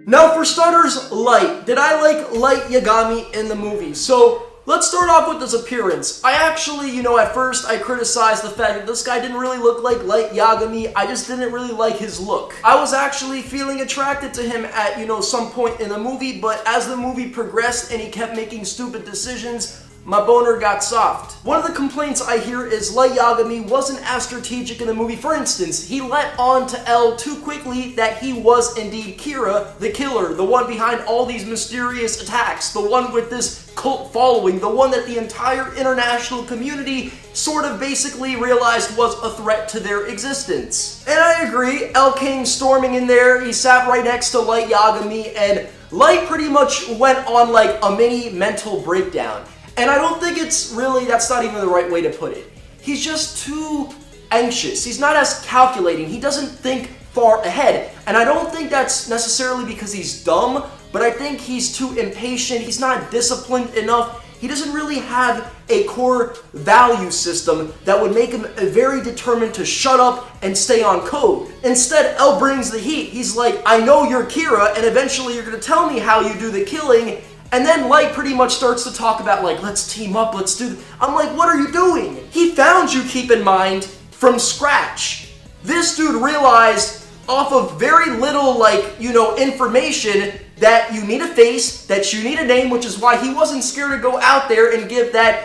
Now for starters, Light. Did I like Light Yagami in the movie? So let's start off with his appearance. I actually, at first I criticized the fact that this guy didn't really look like Light Yagami. I just didn't really like his look. I was actually feeling attracted to him at, some point in the movie, but as the movie progressed and he kept making stupid decisions, my boner got soft. One of the complaints I hear is Light Yagami wasn't as strategic in the movie. For instance, he let on to L too quickly that he was indeed Kira, the killer, the one behind all these mysterious attacks, the one with this cult following, the one that the entire international community sort of basically realized was a threat to their existence. And I agree, L came storming in there, he sat right next to Light Yagami, and Light pretty much went on like a mini mental breakdown. And I don't think that's not even the right way to put it. He's just too anxious. He's not as calculating. He doesn't think far ahead. And I don't think that's necessarily because he's dumb, but I think he's too impatient. He's not disciplined enough. He doesn't really have a core value system that would make him very determined to shut up and stay on code. Instead, L brings the heat. He's like, I know you're Kira, and eventually you're going to tell me how you do the killing. And then Light pretty much starts to talk about like, let's team up, let's do I'm like, what are you doing? He found you, keep in mind, from scratch. This dude realized off of very little information that you need a face, that you need a name, which is why he wasn't scared to go out there and give that,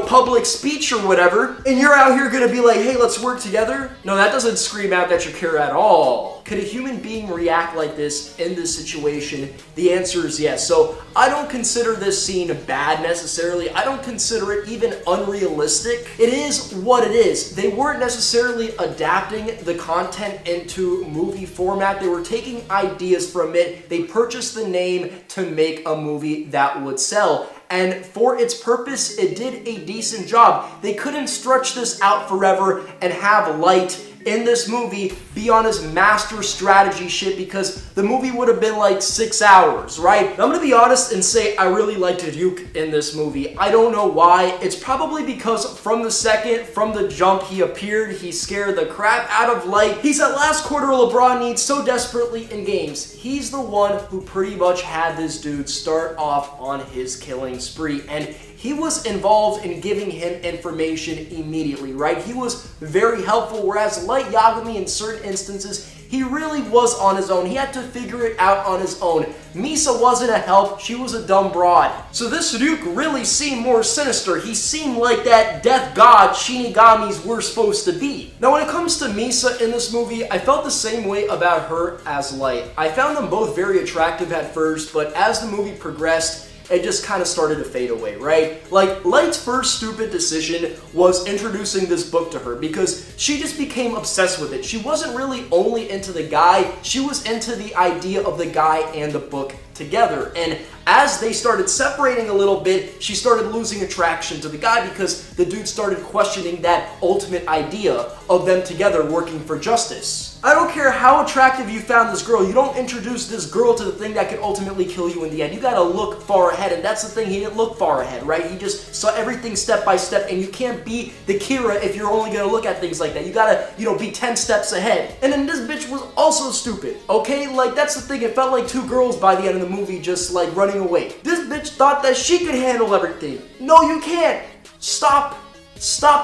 public speech or whatever. And you're out here gonna be like, hey, let's work together? No, that doesn't scream out that you care at all. Could a human being react like this in this situation? The answer is yes. So I don't consider this scene bad necessarily. I don't consider it even unrealistic. It is what it is. They weren't necessarily adapting the content into movie format. They were taking ideas from it. They purchased the name to make a movie that would sell. And for its purpose, it did a decent job. They couldn't stretch this out forever and have Light in this movie be on his master strategy shit because the movie would have been like 6 hours, right? I'm gonna be honest and say I really liked Duke in this movie. I don't know why. It's probably because from the jump he appeared, he scared the crap out of Light. He's that last quarter LeBron needs so desperately in games. He's the one who pretty much had this dude start off on his killing spree, and he was involved in giving him information immediately, right? He was very helpful, whereas Light Yagami in certain instances, he really was on his own. He had to figure it out on his own. Misa wasn't a help, she was a dumb broad. So this Ryuk really seemed more sinister. He seemed like that death god Shinigamis were supposed to be. Now when it comes to Misa in this movie, I felt the same way about her as Light. I found them both very attractive at first, but as the movie progressed, it just kind of started to fade away, right? Like, Light's first stupid decision was introducing this book to her because she just became obsessed with it. She wasn't really only into the guy, she was into the idea of the guy and the book together. And as they started separating a little bit, she started losing attraction to the guy because the dude started questioning that ultimate idea of them together working for justice. I don't care how attractive you found this girl, you don't introduce this girl to the thing that could ultimately kill you in the end. You gotta look far ahead, and that's the thing, he didn't look far ahead, right? He just saw everything step by step, and you can't be the Kira if you're only gonna look at things like that. You gotta, be 10 steps ahead. And then this bitch was also stupid, okay? Like, that's the thing, it felt like two girls by the end of the movie just, running away. This bitch thought that she could handle everything. No, you can't. Stop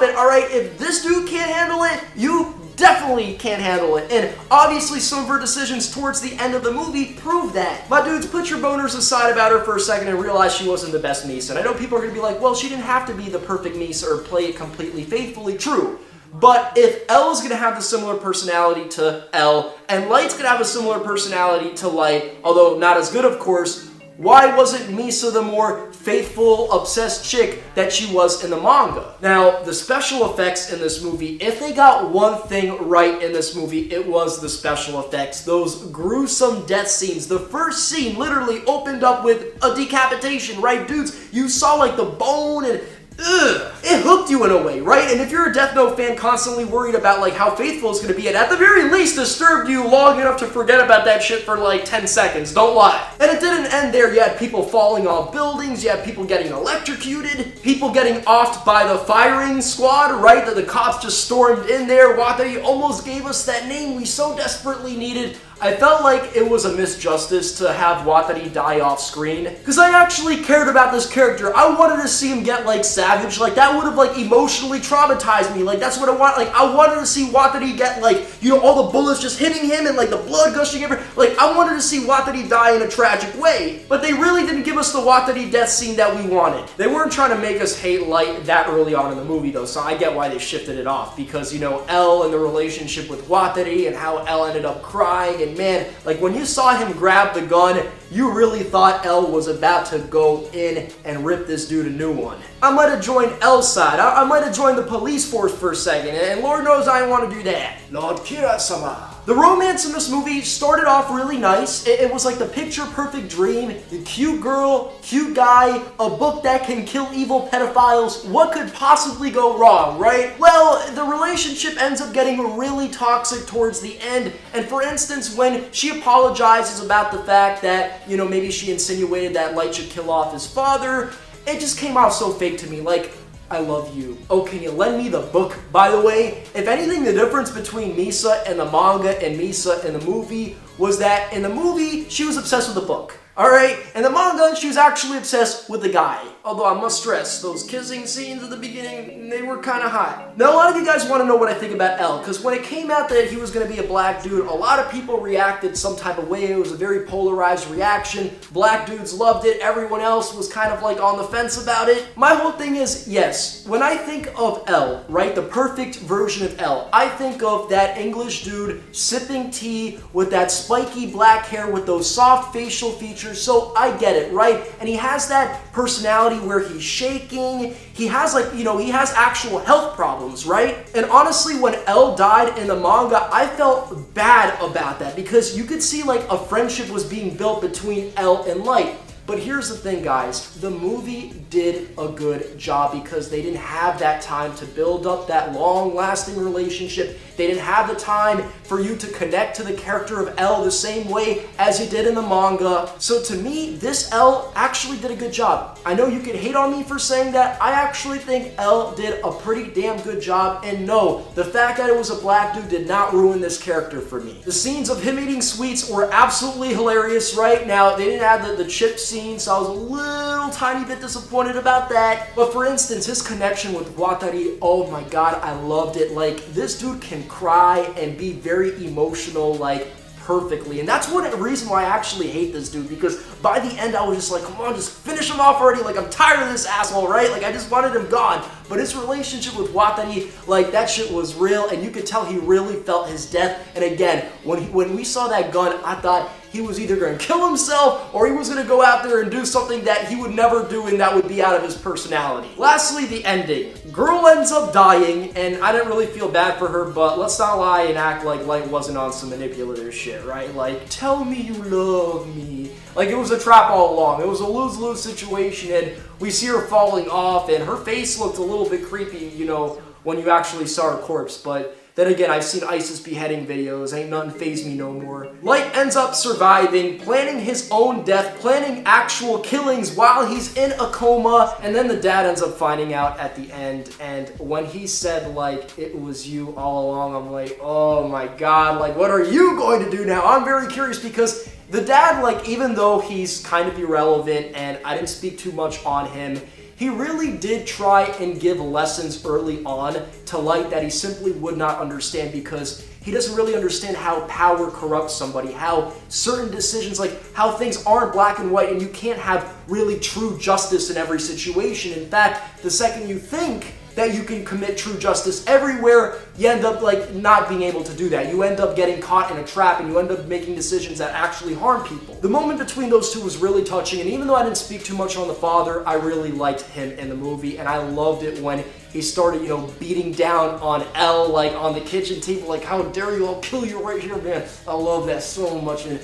it, alright? If this dude can't handle it, you definitely can't handle it. And obviously some of her decisions towards the end of the movie prove that. My dudes, put your boners aside about her for a second and realize she wasn't the best Misa. And I know people are gonna be like, well, she didn't have to be the perfect Misa or play it completely faithfully. True. But if L is gonna have a similar personality to L, and Light's gonna have a similar personality to Light, although not as good of course, why wasn't Misa the more faithful, obsessed chick that she was in the manga? Now, the special effects in this movie, if they got one thing right in this movie, it was the special effects. Those gruesome death scenes. The first scene literally opened up with a decapitation, right? Dudes, you saw the bone and it hooked you in a way, right? And if you're a Death Note fan constantly worried about how faithful it's gonna be, it at the very least disturbed you long enough to forget about that shit for 10 seconds, don't lie. And it didn't end there. You had people falling off buildings, you had people getting electrocuted, people getting offed by the firing squad, right? That the cops just stormed in there. Wata, you almost gave us that name we so desperately needed. I felt like it was a misjustice to have Watari die off screen, because I actually cared about this character. I wanted to see him get, like, savage. Like, that would have, like, emotionally traumatized me. Like, that's what I want. Like, I wanted to see Watari get, like, you know, all the bullets just hitting him and, like, the blood gushing everywhere. Like, I wanted to see Watari die in a tragic way. But they really didn't give us the Watari death scene that we wanted. They weren't trying to make us hate Light that early on in the movie, though, so I get why they shifted it off. Because, you know, L and the relationship with Watari and how L ended up crying, and man, like, when you saw him grab the gun, you really thought L was about to go in and rip this dude a new one. I might have joined L's side. I might have joined the police force for a second, and Lord knows I didn't want to do that. Lord Kira-sama. The romance in this movie started off really nice. It was like the picture-perfect dream, the cute girl, cute guy, a book that can kill evil pedophiles. What could possibly go wrong, right? Well, the relationship ends up getting really toxic towards the end, and for instance, when she apologizes about the fact that, you know, maybe she insinuated that Light should kill off his father, it just came off so fake to me. Like, I love you. Oh, can you lend me the book? By the way, if anything, the difference between Misa and the manga and Misa in the movie was that in the movie, she was obsessed with the book. Alright? In the manga, she was actually obsessed with the guy. Although I must stress, those kissing scenes at the beginning, they were kind of hot. Now, a lot of you guys want to know what I think about L, because when it came out that he was going to be a black dude, a lot of people reacted some type of way. It was a very polarized reaction. Black dudes loved it. Everyone else was kind of like on the fence about it. My whole thing is, yes, when I think of L, right, the perfect version of L, I think of that English dude sipping tea with that spiky black hair with those soft facial features, so I get it, right? And he has that personality where he's shaking, he has, like, you know, he has actual health problems, right? And honestly, when L died in the manga, I felt bad about that, because you could see, like, a friendship was being built between L and Light. But here's the thing, guys, the movie did a good job because they didn't have that time to build up that long-lasting relationship. They didn't have the time for you to connect to the character of L the same way as you did in the manga. So to me, this L actually did a good job. I know you could hate on me for saying that. I actually think L did a pretty damn good job. And no, the fact that it was a black dude did not ruin this character for me. The scenes of him eating sweets were absolutely hilarious, right? Now, they didn't have the chip scene, so I was a little tiny bit disappointed about that. But for instance, his connection with Watari, oh my god, I loved it. Like, this dude can cry and be very emotional, like, perfectly. And that's one reason why I actually hate this dude, because by the end I was just like, come on, just finish him off already. Like, I'm tired of this asshole, right? Like, I just wanted him gone. But his relationship with Watari, like, that shit was real, and you could tell he really felt his death. And again, when we saw that gun, I thought he was either going to kill himself or he was going to go out there and do something that he would never do and that would be out of his personality. Lastly, the ending. Girl ends up dying, and I didn't really feel bad for her, but let's not lie and act like Light wasn't on some manipulative shit, right? Like, tell me you love me. Like, it was a trap all along. It was a lose-lose situation, and we see her falling off, and her face looked a little bit creepy, you know, when you actually saw her corpse, but then again, I've seen ISIS beheading videos, ain't nothing faze me no more. Light ends up surviving, planning his own death, planning actual killings while he's in a coma, and then the dad ends up finding out at the end, and when he said, like, it was you all along, I'm like, oh my god, like, what are you going to do now? I'm very curious, because the dad, like, even though he's kind of irrelevant, and I didn't speak too much on him, he really did try and give lessons early on to Light that he simply would not understand, because he doesn't really understand how power corrupts somebody, how certain decisions, like how things aren't black and white, and you can't have really true justice in every situation. In fact, the second you think that you can commit true justice everywhere, you end up, like, not being able to do that. You end up getting caught in a trap, and you end up making decisions that actually harm people. The moment between those two was really touching, and even though I didn't speak too much on the father, I really liked him in the movie, and I loved it when he started, you know, beating down on L, like, on the kitchen table, like, how dare you, I'll kill you right here, man. I love that so much, and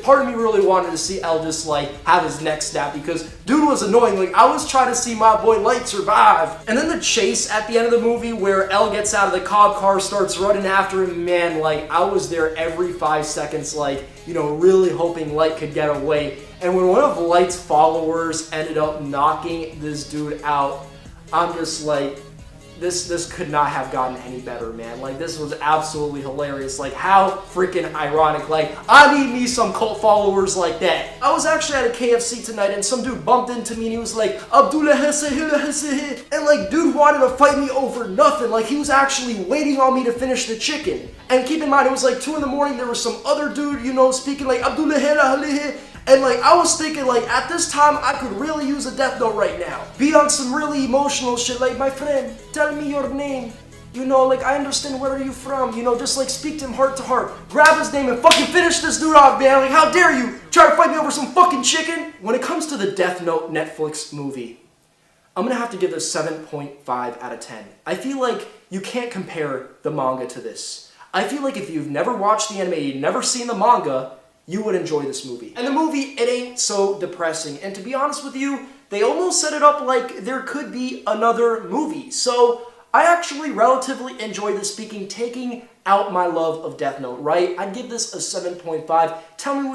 part of me really wanted to see L just, like, have his neck snapped, because dude was annoying. Like, I was trying to see my boy Light survive. And then the chase at the end of the movie where L gets out of the cop car, starts running after him, man, like, I was there every 5 seconds, like, you know, really hoping Light could get away. And when one of Light's followers ended up knocking this dude out, I'm just like, this could not have gotten any better, man. Like, this was absolutely hilarious. Like, how freaking ironic. Like, I need me some cult followers like that. I was actually at a KFC tonight, and some dude bumped into me, and he was like, Abdullah Hesse, and like, dude wanted to fight me over nothing. Like, he was actually waiting on me to finish the chicken. And keep in mind, it was like 2 in the morning. There was some other dude, you know, speaking like Abdullah Hesse. And like, I was thinking like, at this time, I could really use a death note right now. Be on some really emotional shit like, my friend, tell me your name. You know, like, I understand where are you from. You know, just like speak to him heart to heart. Grab his name and fucking finish this dude off, man. Like, how dare you try to fight me over some fucking chicken? When it comes to the Death Note Netflix movie, I'm gonna have to give this 7.5 out of 10. I feel like you can't compare the manga to this. I feel like if you've never watched the anime, you've never seen the manga, you would enjoy this movie. And the movie, it ain't so depressing. And to be honest with you, they almost set it up like there could be another movie. So I actually relatively enjoyed this, taking out my love of Death Note, right? I'd give this a 7.5. Tell me what